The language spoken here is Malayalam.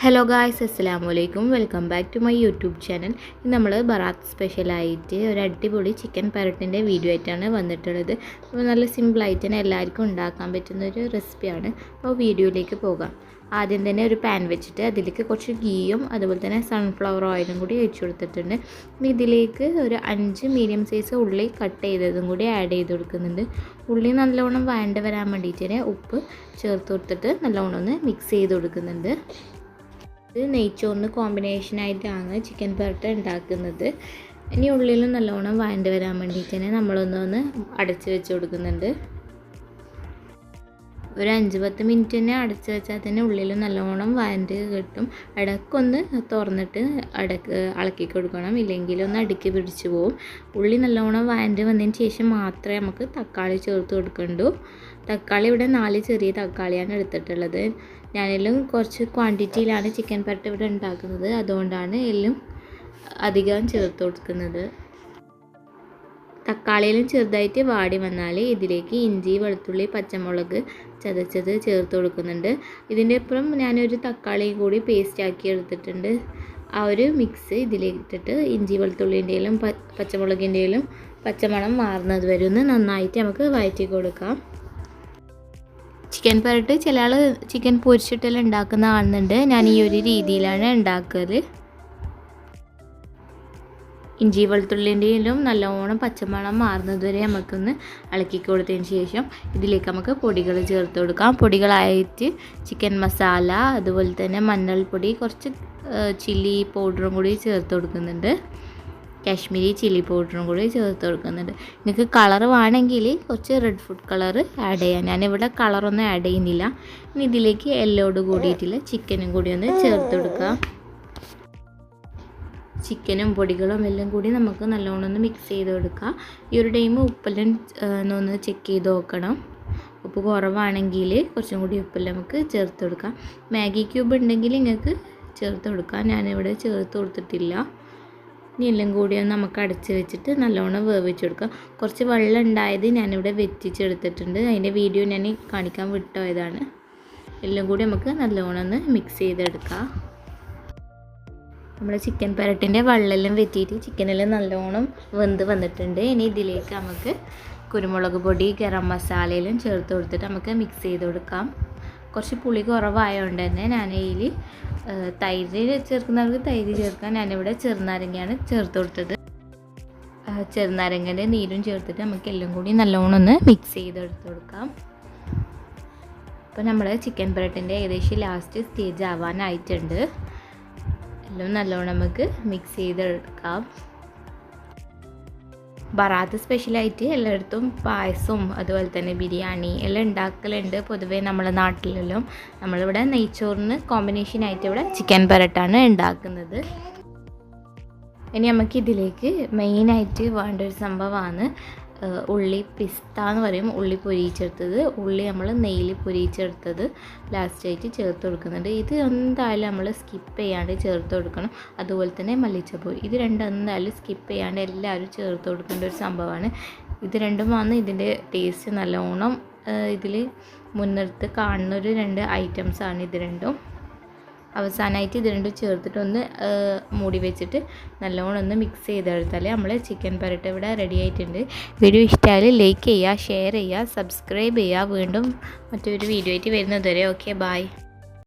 ഹലോ ഗായ്സ്, അസ്സലാമു അലൈക്കും. Welcome back to my YouTube channel. ഇന്ന് നമ്മൾ ബറാത്ത് സ്പെഷ്യലായിട്ട് ഒരു അടിപൊളി ചിക്കൻ പരട്ടിൻ്റെ വീഡിയോ ആയിട്ടാണ് വന്നിട്ടുള്ളത്. അപ്പോൾ നല്ല സിമ്പിളായിട്ട് തന്നെ എല്ലാവർക്കും ഉണ്ടാക്കാൻ പറ്റുന്നൊരു റെസിപ്പിയാണ്. അപ്പോൾ വീഡിയോയിലേക്ക് പോകാം. ആദ്യം തന്നെ ഒരു പാൻ വെച്ചിട്ട് അതിലേക്ക് കുറച്ച് ഗീയും അതുപോലെ തന്നെ സൺഫ്ലവർ ഓയിലും കൂടി ഒഴിച്ചു കൊടുത്തിട്ടുണ്ട്. ഇതിലേക്ക് ഒരു 5 മീഡിയം സൈസ് ഉള്ളി കട്ട് ചെയ്തതും കൂടി ആഡ് ചെയ്ത് കൊടുക്കുന്നുണ്ട്. ഉള്ളി നല്ലോണം വഴണ്ട് വരാൻ വേണ്ടിയിട്ട് ഉപ്പ് ചേർത്ത് കൊടുത്തിട്ട് നല്ലോണം ഒന്ന് മിക്സ് ചെയ്ത് കൊടുക്കുന്നുണ്ട്. ഇത് നെയ്ച്ചോറിന് കോമ്പിനേഷനായിട്ടാണ് ചിക്കൻ പരട്ട ഉണ്ടാക്കുന്നത്. ഇനി ഉള്ളിലും നല്ലോണം വഴണ്ട് വരാൻ വേണ്ടിയിട്ട് തന്നെ നമ്മളൊന്ന് അടച്ച് വെച്ച് കൊടുക്കുന്നുണ്ട്. ഒരു 5-10 മിനിറ്റ് തന്നെ അടച്ച് വെച്ചാൽ തന്നെ ഉള്ളിൽ നല്ലോണം വഴണ്ട് കിട്ടും. ഇടയ്ക്കൊന്ന് തുറന്നിട്ട് ഇളക്കി കൊടുക്കണം, ഇല്ലെങ്കിലൊന്ന് അടുക്കി പിടിച്ച് പോവും. ഉള്ളി നല്ലോണം വഴണ്ട് വന്നതിന് ശേഷം മാത്രമേ നമുക്ക് തക്കാളി ചേർത്ത് കൊടുക്കണ്ടൂ. തക്കാളി ഇവിടെ 4 ചെറിയ തക്കാളിയാണ് എടുത്തിട്ടുള്ളത്. ഞാനെല്ലാം കുറച്ച് ക്വാണ്ടിറ്റിയിലാണ് ചിക്കൻ പരട്ട ഇവിടെ ഉണ്ടാക്കുന്നത്, അതുകൊണ്ടാണ് എല്ലാം അധികം ചേർത്ത് കൊടുക്കുന്നത്. തക്കാളിയിലും ചെറുതായിട്ട് വാടി വന്നാൽ ഇതിലേക്ക് ഇഞ്ചി, വെളുത്തുള്ളി, പച്ചമുളക് ചതച്ചത് ചേർത്ത് കൊടുക്കുന്നുണ്ട്. ഇതിൻ്റെ ഒപ്പം ഞാനൊരു തക്കാളിയും കൂടി പേസ്റ്റാക്കി എടുത്തിട്ടുണ്ട്. ആ ഒരു മിക്സ് ഇതിലേക്കിട്ടിട്ട് ഇഞ്ചി വെളുത്തുള്ളിൻ്റെയിലും പച്ചമുളകിൻ്റെയിലും പച്ചമണം മാറുന്നത് വരെ ഒന്ന് നന്നായിട്ട് നമുക്ക് വഴറ്റി കൊടുക്കാം. ചിക്കൻ പരട്ട് ചില ആൾ ചിക്കൻ പൊരിച്ചിട്ടെല്ലാം ഉണ്ടാക്കുന്ന കാണുന്നുണ്ട്. ഞാൻ ഈ ഒരു രീതിയിലാണ് ഉണ്ടാക്കല്. ഇഞ്ചി വെളുത്തുള്ളിൻ്റെയിലും നല്ലോണം പച്ചമണം മാറുന്നത് വരെ നമുക്കൊന്ന് ഇളക്കി കൊടുത്തതിന് ശേഷം ഇതിലേക്ക് നമുക്ക് പൊടികൾ ചേർത്ത് കൊടുക്കാം. പൊടികളായിട്ട് ചിക്കൻ മസാല, അതുപോലെ തന്നെ മഞ്ഞൾപ്പൊടി, കുറച്ച് ചില്ലി പൗഡറും കൂടി ചേർത്ത് കൊടുക്കുന്നുണ്ട്. കാശ്മീരി ചില്ലി പൗഡറും കൂടി ചേർത്ത് കൊടുക്കുന്നുണ്ട്. നിങ്ങൾക്ക് കളർ വേണമെങ്കിൽ കുറച്ച് റെഡ് ഫുഡ് കളർ ആഡ് ചെയ്യാം. ഞാനിവിടെ കളറൊന്നും ആഡ് ചെയ്യുന്നില്ല. ഇനി ഇതിലേക്ക് എല്ലോട് കൂടിയിട്ടില്ല ചിക്കനും കൂടി ഒന്ന് ചേർത്ത് കൊടുക്കാം. ചിക്കനും പൊടികളും എല്ലാം കൂടി നമുക്ക് നല്ലോണം ഒന്ന് മിക്സ് ചെയ്ത് കൊടുക്കാം. ഈ ഒരു ടൈം ഉപ്പെല്ലാം ഒന്ന് ചെക്ക് ചെയ്ത് നോക്കണം. ഉപ്പ് കുറവാണെങ്കിൽ കുറച്ചും കൂടി ഉപ്പെല്ലാം നമുക്ക് ചേർത്ത് കൊടുക്കാം. മാഗി ക്യൂബ് ഉണ്ടെങ്കിൽ നിങ്ങൾക്ക് ചേർത്ത് കൊടുക്കാം. ഞാനിവിടെ ചേർത്ത് കൊടുത്തിട്ടില്ല. ഇനി എല്ലാം കൂടി ഒന്ന് നമുക്ക് അടച്ച് വെച്ചിട്ട് നല്ലോണം വേവിച്ച് കൊടുക്കാം. കുറച്ച് വെള്ളം ഉണ്ടായത് ഞാനിവിടെ വെറ്റിച്ചെടുത്തിട്ടുണ്ട്. അതിൻ്റെ വീഡിയോ ഞാൻ കാണിക്കാൻ വിട്ടുപോയതാണ്. എല്ലാം കൂടി നമുക്ക് നല്ലോണം ഒന്ന് മിക്സ് ചെയ്തെടുക്കാം. നമ്മുടെ ചിക്കൻ പരട്ടിൻ്റെ വെള്ളമെല്ലാം വെറ്റിയിട്ട് ചിക്കനെല്ലാം നല്ലോണം വെന്ത് വന്നിട്ടുണ്ട്. ഇനി ഇതിലേക്ക് നമുക്ക് കുരുമുളക് പൊടി, ഗരം മസാലയെല്ലാം ചേർത്ത് കൊടുത്തിട്ട് നമുക്ക് മിക്സ് ചെയ്ത് കൊടുക്കാം. കുറച്ച് പുളി കുറവായതുകൊണ്ട് തന്നെ ഞാൻ ഇതിൽ തൈര് ചേർക്കുന്നവർക്ക് തൈര് ചേർക്കാൻ. ഞാനിവിടെ ചെറുനാരങ്ങയാണ് ചേർത്ത് കൊടുത്തത്. ചെറുനാരങ്ങൻ്റെ നീരും ചേർത്തിട്ട് നമുക്ക് എല്ലാം കൂടി നല്ലോണം ഒന്ന് മിക്സ് ചെയ്തെടുത്ത് കൊടുക്കാം. അപ്പോൾ നമ്മുടെ ചിക്കൻ പരട്ടിൻ്റെ ഏകദേശം ലാസ്റ്റ് സ്റ്റേജ് ആവാനായിട്ടുണ്ട്. എല്ലാം നല്ലോണം നമുക്ക് മിക്സ് ചെയ്തെടുക്കാം. ബറാത്ത് സ്പെഷ്യലായിട്ട് എല്ലായിടത്തും പായസവും അതുപോലെ തന്നെ ബിരിയാണി എല്ലാം ഉണ്ടാക്കലുണ്ട് പൊതുവേ നമ്മളെ നാട്ടിലെല്ലാം. നമ്മളിവിടെ നെയ്ച്ചോറിന് കോമ്പിനേഷനായിട്ട് ഇവിടെ ചിക്കൻ പരട്ടാണ് ഉണ്ടാക്കുന്നത്. ഇനി നമുക്ക് ഇതിലേക്ക് മെയിനായിട്ട് വേണ്ട ഒരു സംഭവമാണ് ഉള്ളി പിസ്ത എന്ന് പറയും. ഉള്ളി പൊരിച്ചെടുത്തത്, ഉള്ളി നമ്മൾ നെയ്യിൽ പൊരിച്ചെടുത്തത് ലാസ്റ്റായിട്ട് ചേർത്ത് കൊടുക്കുന്നുണ്ട്. ഇത് എന്തായാലും നമ്മൾ സ്കിപ്പ് ചെയ്യാണ്ട് ചേർത്ത് കൊടുക്കണം. അതുപോലെ തന്നെ മല്ലിച്ചപ്പ്, ഇത് രണ്ടും എന്തായാലും സ്കിപ്പ് ചെയ്യാണ്ട് എല്ലാവരും ചേർത്ത് കൊടുക്കേണ്ട ഒരു സംഭവമാണ്. ഇത് രണ്ടുമാണ് ഇതിൻ്റെ ടേസ്റ്റ് നല്ലോണം ഇതിൽ മുൻനിർത്തി കാണുന്നൊരു 2 ഐറ്റംസാണ് ഇത് രണ്ടും. അവസാനമായിട്ട് ഇത് രണ്ടും ചേർത്തിട്ടൊന്ന് മൂടി വെച്ചിട്ട് നല്ലോണം ഒന്ന് മിക്സ് ചെയ്തെടുത്താൽ നമ്മൾ ചിക്കൻ പരട്ട ഇവിടെ റെഡി ആയിട്ടുണ്ട്. വീഡിയോ ഇഷ്ടമായാൽ ലൈക്ക് ചെയ്യുക, ഷെയർ ചെയ്യുക, സബ്സ്ക്രൈബ് ചെയ്യുക. വീണ്ടും മറ്റൊരു വീഡിയോ ആയിട്ട് വരുന്നത് വരെ ഓക്കെ, ബൈ.